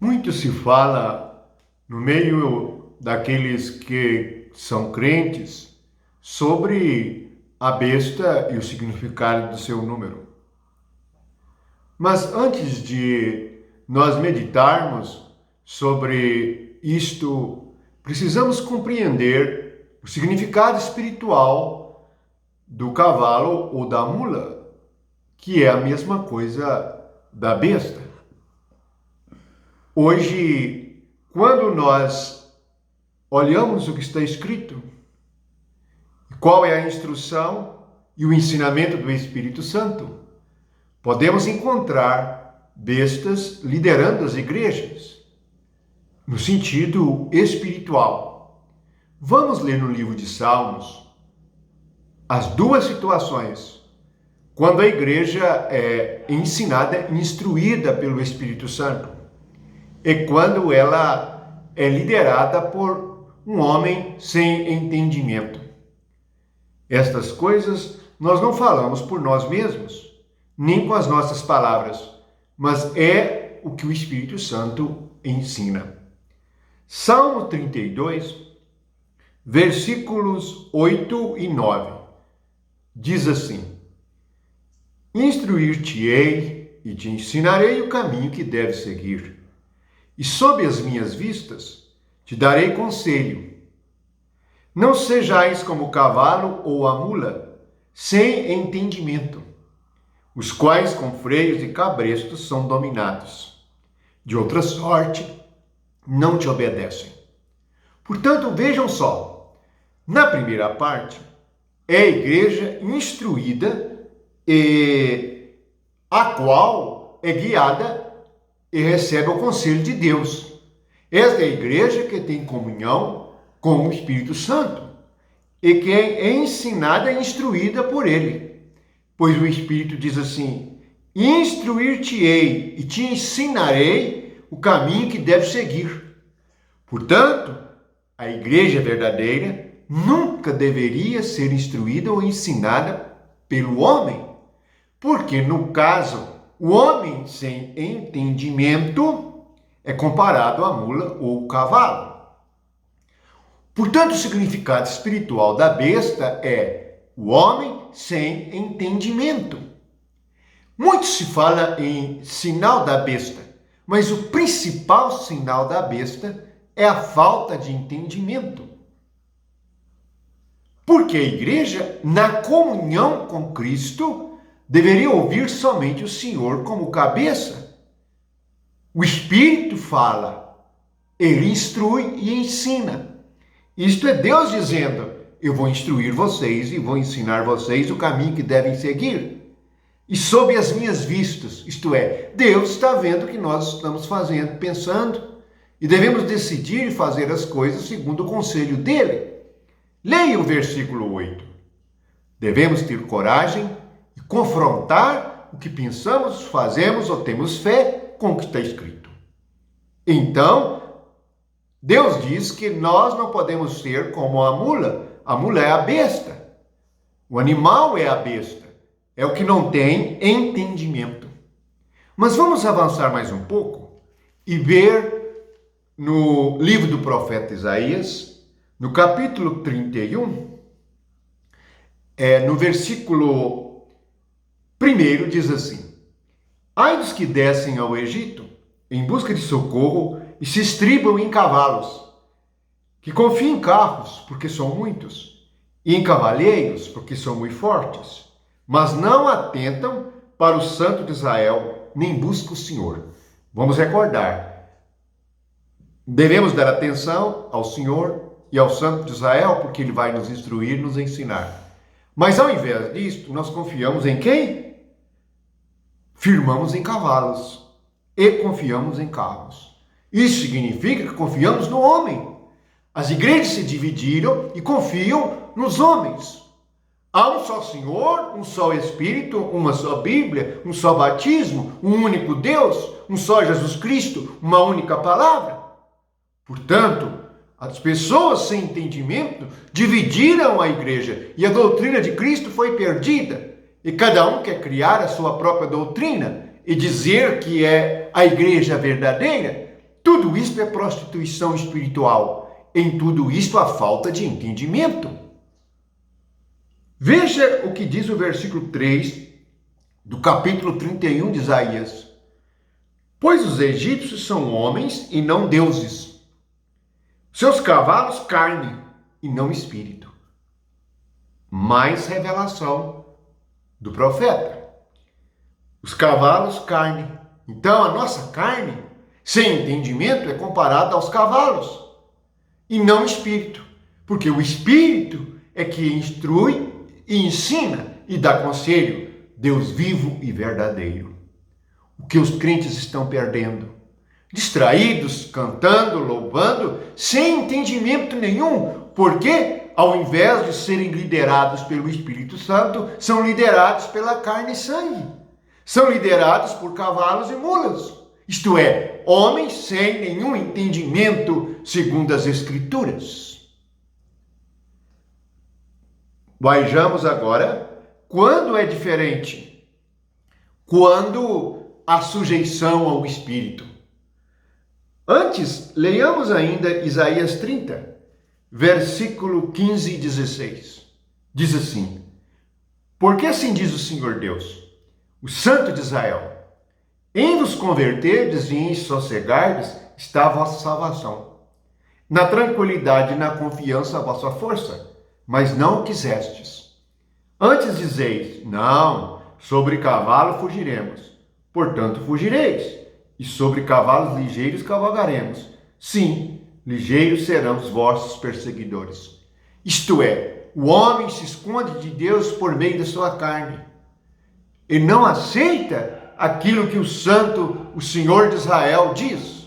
Muito se fala no meio daqueles que são crentes sobre a besta e o significado do seu número. Mas antes de nós meditarmos sobre isto, precisamos compreender o significado espiritual do cavalo ou da mula, que é a mesma coisa da besta. Hoje, quando nós olhamos o que está escrito, qual é a instrução e o ensinamento do Espírito Santo, podemos encontrar bestas liderando as igrejas, no sentido espiritual. Vamos ler no livro de Salmos as duas situações, quando a igreja é ensinada, instruída pelo Espírito Santo, e quando ela é liderada por um homem sem entendimento. Estas coisas nós não falamos por nós mesmos, nem com as nossas palavras, mas é o que o Espírito Santo ensina. Salmo 32, versículos 8 e 9, diz assim: Instruir-te-ei e te ensinarei o caminho que deves seguir, e sob as minhas vistas te darei conselho. Não sejais como o cavalo ou a mula, sem entendimento, os quais com freios e cabrestos são dominados. De outra sorte, não te obedecem. Portanto, vejam só, na primeira parte, é a igreja instruída e a qual é guiada e recebe o conselho de Deus. Esta é a igreja que tem comunhão com o Espírito Santo e que é ensinada e instruída por ele. Pois o Espírito diz assim: Instruir-te-ei e te ensinarei o caminho que deves seguir. Portanto, a igreja verdadeira nunca deveria ser instruída ou ensinada pelo homem, porque no caso, o homem sem entendimento é comparado à mula ou cavalo. Portanto, o significado espiritual da besta é o homem sem entendimento. Muito se fala em sinal da besta, mas o principal sinal da besta é a falta de entendimento. Porque a igreja, na comunhão com Cristo, deveria ouvir somente o Senhor como cabeça. O Espírito fala, ele instrui e ensina. Isto é Deus dizendo: eu vou instruir vocês e vou ensinar vocês o caminho que devem seguir. E sob as minhas vistas, isto é, Deus está vendo o que nós estamos fazendo, pensando, e devemos decidir e fazer as coisas segundo o conselho dele. Leia o versículo 8. Devemos ter coragem e confrontar o que pensamos, fazemos ou temos fé com o que está escrito. Então, Deus diz que nós não podemos ser como a mula. A mula é a besta. O animal é a besta. É o que não tem entendimento. Mas vamos avançar mais um pouco e ver no livro do profeta Isaías, no capítulo 31, no versículo 1 diz assim: Ai dos que descem ao Egito em busca de socorro e se estribam em cavalos, que confiam em carros, porque são muitos, e em cavalheiros, porque são muito fortes, mas não atentam para o Santo de Israel, nem buscam o Senhor. Vamos recordar, devemos dar atenção ao Senhor e ao Santo de Israel, porque ele vai nos instruir, nos ensinar. Mas ao invés disso, nós confiamos em quem? Firmamos em cavalos e confiamos em carros. Isso significa que confiamos no homem. As igrejas se dividiram e confiam nos homens. Há um só Senhor, um só Espírito, uma só Bíblia, um só batismo, um único Deus, um só Jesus Cristo, uma única palavra. Portanto, as pessoas sem entendimento dividiram a igreja e a doutrina de Cristo foi perdida. E cada um quer criar a sua própria doutrina e dizer que é a igreja verdadeira. Tudo isto é prostituição espiritual. Em tudo isto há falta de entendimento. Veja o que diz o versículo 3 do capítulo 31 de Isaías. Pois os egípcios são homens e não deuses. Seus cavalos carne e não espírito. Mais revelação do profeta. Os cavalos carne. Então a nossa carne, sem entendimento, é comparada aos cavalos e não espírito. Porque o espírito é que instrui e ensina e dá conselho. Deus vivo e verdadeiro. O que os crentes estão perdendo? Distraídos, cantando, louvando, sem entendimento nenhum. Porque, ao invés de serem liderados pelo Espírito Santo, são liderados pela carne e sangue. São liderados por cavalos e mulas. Isto é, homens sem nenhum entendimento segundo as Escrituras. Vejamos agora quando é diferente. Quando a sujeição ao Espírito. Antes, leiamos ainda Isaías 30, versículo 15 e 16. Diz assim: porque assim diz o Senhor Deus, o Santo de Israel, em vos converterdes e em sossegardes está a vossa salvação. Na tranquilidade e na confiança a vossa força, mas não o quisestes. Antes dizeis, não, sobre cavalo fugiremos, portanto fugireis, e sobre cavalos ligeiros cavalgaremos. Sim, ligeiros serão os vossos perseguidores. Isto é, o homem se esconde de Deus por meio da sua carne. E não aceita aquilo que o Santo, o Senhor de Israel, diz.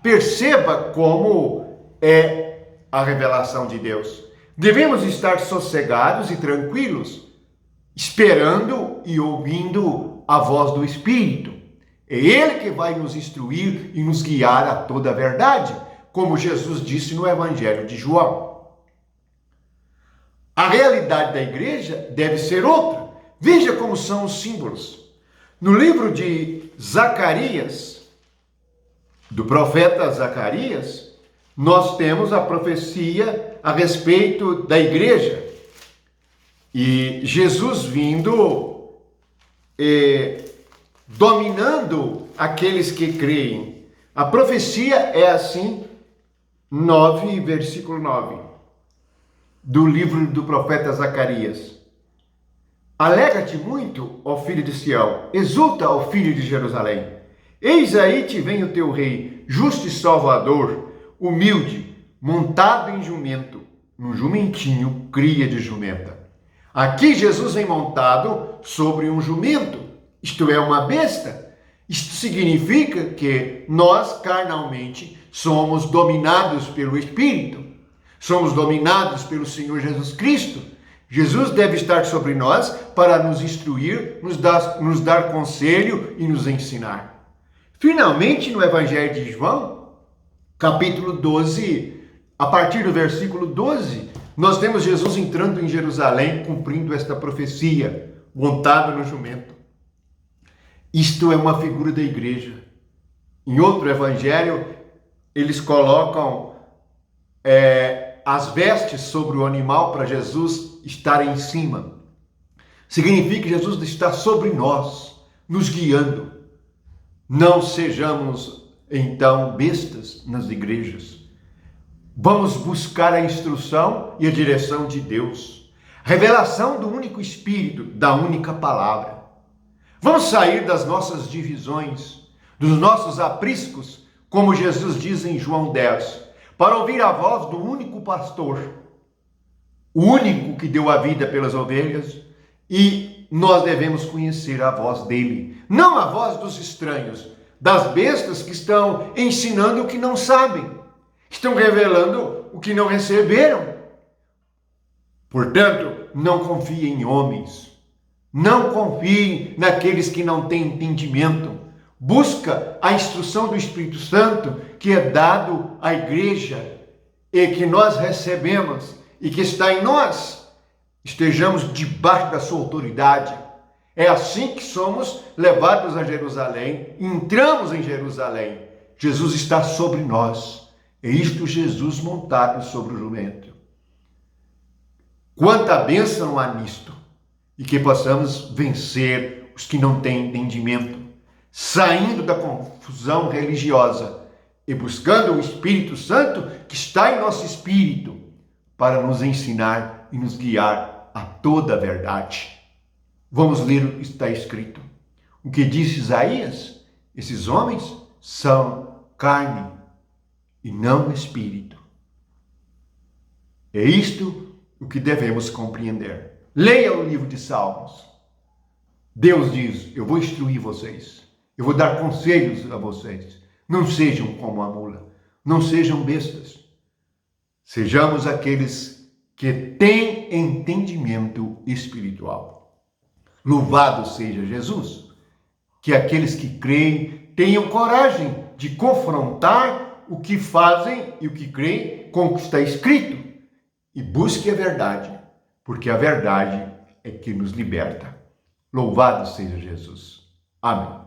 Perceba como é a revelação de Deus. Devemos estar sossegados e tranquilos, esperando e ouvindo a voz do Espírito. É Ele que vai nos instruir e nos guiar a toda a verdade, como Jesus disse no Evangelho de João. A realidade da igreja deve ser outra. Veja como são os símbolos. No livro de Zacarias, do profeta Zacarias, nós temos a profecia a respeito da igreja. E Jesus vindo dominando aqueles que creem. A profecia é assim, 9, versículo 9, do livro do profeta Zacarias. Alegra-te muito, ó filho de Sião, exulta, ó filho de Jerusalém. Eis aí te vem o teu rei, justo e salvador, humilde, montado em jumento, num jumentinho, cria de jumenta. Aqui Jesus vem montado sobre um jumento, isto é, uma besta. Isto significa que nós, carnalmente, somos dominados pelo Espírito, somos dominados pelo Senhor Jesus Cristo. Jesus deve estar sobre nós para nos instruir, nos dar conselho e nos ensinar. Finalmente, no Evangelho de João, capítulo 12, a partir do versículo 12, nós temos Jesus entrando em Jerusalém, cumprindo esta profecia, montado no jumento. Isto é uma figura da igreja. Em outro evangelho, eles colocam as vestes sobre o animal para Jesus estar em cima. Significa que Jesus está sobre nós, nos guiando. Não sejamos, então, bestas nas igrejas. Vamos buscar a instrução e a direção de Deus. Revelação do único Espírito, da única palavra. Vamos sair das nossas divisões, dos nossos apriscos, como Jesus diz em João 10, para ouvir a voz do único pastor, o único que deu a vida pelas ovelhas, e nós devemos conhecer a voz dele, não a voz dos estranhos, das bestas que estão ensinando o que não sabem, estão revelando o que não receberam. Portanto, não confie em homens, não confie naqueles que não têm entendimento. Busca a instrução do Espírito Santo que é dado à igreja e que nós recebemos e que está em nós. Estejamos debaixo da sua autoridade. É assim que somos levados a Jerusalém, entramos em Jerusalém. Jesus está sobre nós. É isto Jesus montado sobre o jumento. Quanta bênção há nisto! E que possamos vencer os que não têm entendimento, saindo da confusão religiosa e buscando o Espírito Santo que está em nosso espírito para nos ensinar e nos guiar a toda a verdade. Vamos ler o que está escrito. O que diz Isaías? Esses homens são carne e não espírito. É isto o que devemos compreender. Leia o livro de Salmos. Deus diz: eu vou instruir vocês. Eu vou dar conselhos a vocês. Não sejam como a mula. Não sejam bestas. Sejamos aqueles que têm entendimento espiritual. Louvado seja Jesus. Que aqueles que creem tenham coragem de confrontar o que fazem e o que creem com o que está escrito. E busque a verdade, porque a verdade é que nos liberta. Louvado seja Jesus. Amém.